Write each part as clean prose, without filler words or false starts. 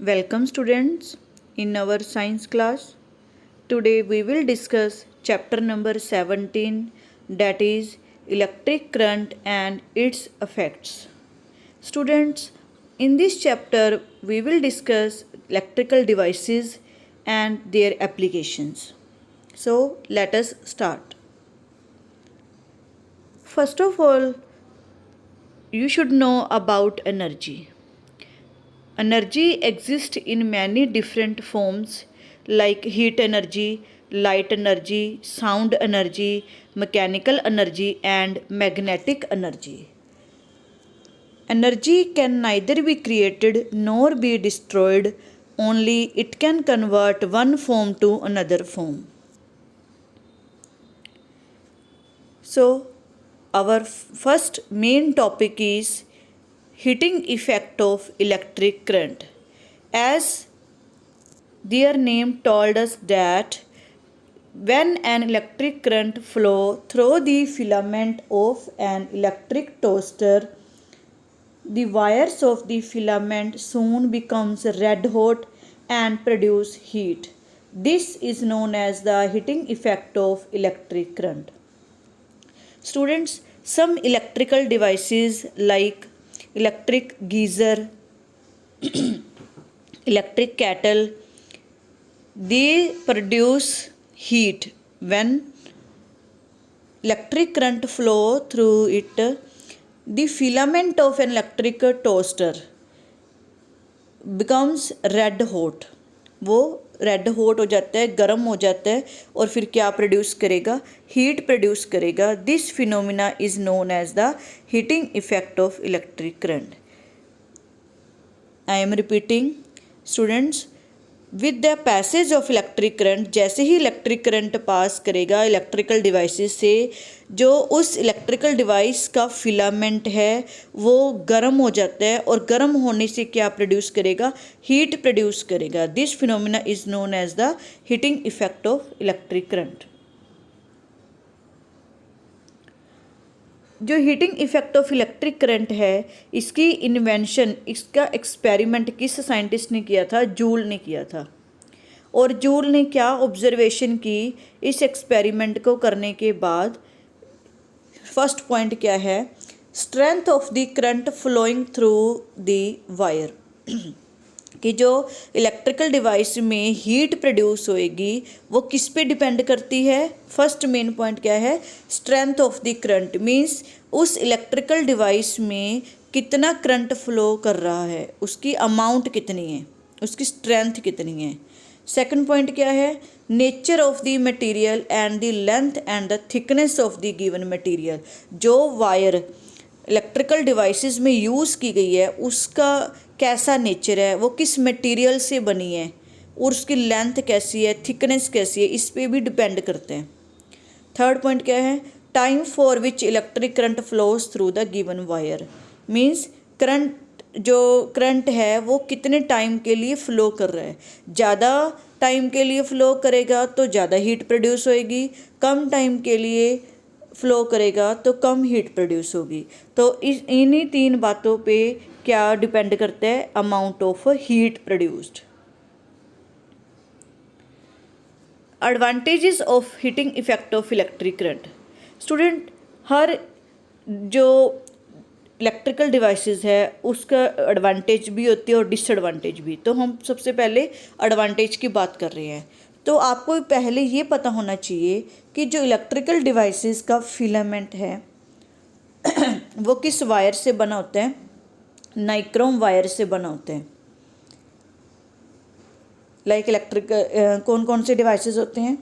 Welcome students in our science class. Today we will discuss chapter number 17, that is electric current and its effects. Students, in this chapter we will discuss electrical devices and their applications. So let us start. First of all, you should know about energy. Energy exists in many different forms like heat energy, light energy, sound energy, mechanical energy, and magnetic energy. Energy can neither be created nor be destroyed, only it can convert one form to another form. So, our first main topic is heating effect of electric current. As their name told us that when an electric current flow through the filament of an electric toaster, the wires of the filament soon becomes red hot and produce heat. This is known as the heating effect of electric current. Students, some electrical devices like electric geyser, electric kettle, they produce heat. When electric current flow through it, the filament of an electric toaster becomes red hot. वो red hot हो जाता है, गर्म हो जाता है और फिर क्या प्रोड्यूस करेगा? हीट प्रोड्यूस करेगा. This phenomena is known as the heating effect of electric current. I am repeating students, with the passage of electric current, जैसे ही इलेक्ट्रिक करंट पास करेगा इलेक्ट्रिकल डिवाइसेस से, जो उस इलेक्ट्रिकल डिवाइस का filament है वो गर्म हो जाता है और गर्म होने से क्या प्रोड्यूस करेगा? हीट प्रोड्यूस करेगा. This phenomena is known as the heating effect of electric current. जो heating effect of electric current है, इसकी इन्वेंशन, इसका एक्सपेरिमेंट किस साइंटिस्ट ने किया था? जूल ने किया था. और जूल ने क्या ऑब्जर्वेशन की इस एक्सपेरिमेंट को करने के बाद? फर्स्ट पॉइंट क्या है? Strength of the current flowing through the wire. कि जो इलेक्ट्रिकल डिवाइस में हीट प्रोड्यूस होएगी वो किस पे डिपेंड करती है? फर्स्ट मेन पॉइंट क्या है? Strength of the current means उस इलेक्ट्रिकल डिवाइस में कितना करंट फ्लो कर रहा है, उसकी अमाउंट कितनी है, उसकी स्ट्रेंथ कितनी है. सेकंड पॉइंट क्या है? Nature of the material and the length and the thickness of the given material. जो वायर इलेक्ट्रिकल डिवाइसेस में यूज़ की गई है उसका कैसा नेचर है, वो किस मटेरियल से बनी है और उसकी लेंथ कैसी है, थिकनेस कैसी है, इस पे भी डिपेंड करते हैं. थर्ड पॉइंट क्या है? Time for which electric current flows through the given wire. Means current, जो करंट है वो कितने टाइम के लिए फ़्लो कर रहा है. ज़्यादा टाइम के लिए फ़्लो करेगा तो ज़्यादा हीट प्रोड्यूस होएगी, कम टाइम के लिए फ़्लो करेगा तो कम हीट प्रोड्यूस होगी. तो इन्हीं तीन बातों पे क्या डिपेंड करता है? Amount of heat produced. Advantages of heating effect of electric current. Student, हर जो इलेक्ट्रिकल डिवाइसेस है उसका एडवांटेज भी होती है और डिसएडवांटेज भी. तो हम सबसे पहले एडवांटेज की बात कर रहे हैं. तो आपको पहले ये पता होना चाहिए कि जो इलेक्ट्रिकल डिवाइसेस का फिलामेंट है वो किस वायर से बना होता है? नाइक्रोम वायर से बना होते हैं. लाइक कौन कौन से डिवाइसेस होते हैं?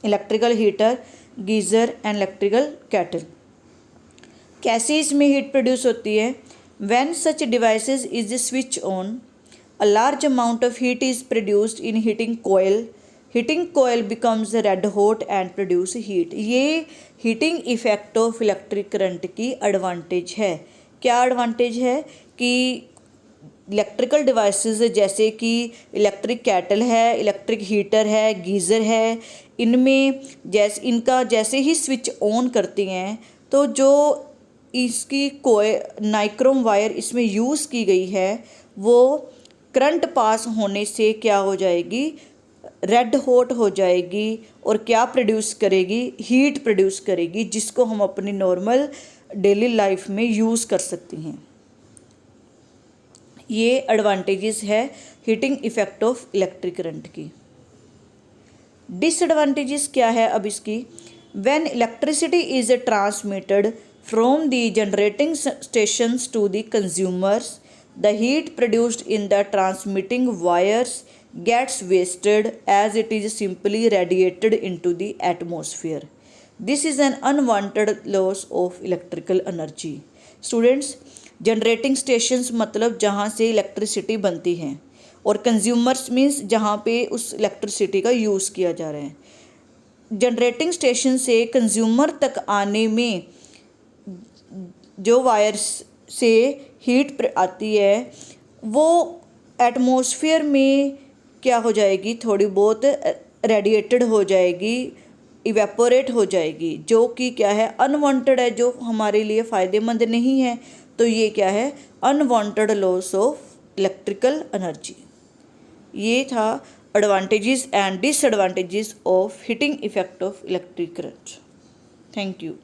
Electrical heater, geyser and electrical kettle. कैसे इसमें हीट प्रोड्यूस होती है? When such devices is switch on, a large amount of heat is produced in heating coil. Heating coil becomes red hot and produce heat. ये heating effect of electric current की advantage है. क्या advantage है? कि electrical devices जैसे कि electric kettle है, electric heater है, गीज़र है, इनमें जैसे ही स्विच ऑन करती हैं तो जो इसकी नाइक्रोम वायर इसमें यूज़ की गई है वो करंट पास होने से क्या हो जाएगी, रेड हॉट हो जाएगी और क्या प्रोड्यूस करेगी, हीट प्रोड्यूस करेगी, जिसको हम अपनी नॉर्मल डेली लाइफ में यूज़ कर सकते हैं। ये एडवांटेजेस है heating effect of electric current की। डिसएडवांटेजेस क्या है अब इसकी, when electricity is transmitted from the generating stations to the consumers, the heat produced in the transmitting wires gets wasted as it is simply radiated into the atmosphere. This is an unwanted loss of electrical energy. Students, generating stations मतलब जहाँ से electricity बनती हैं, और consumers means जहाँ पे उस electricity का यूज़ किया जा रहा है। जनरेटिंग स्टेशन से कंज्यूमर तक आने में जो वायर्स से हीट आती है वो एटमॉस्फेयर में क्या हो जाएगी, थोड़ी बहुत रेडिएटेड हो जाएगी, इवेपोरेट हो जाएगी, जो कि क्या है, अनवांटेड है, जो हमारे लिए फ़ायदेमंद नहीं है। तो ये क्या है, unwanted loss of electrical energy. ये था advantages and disadvantages of heating effect of electric current. Thank you.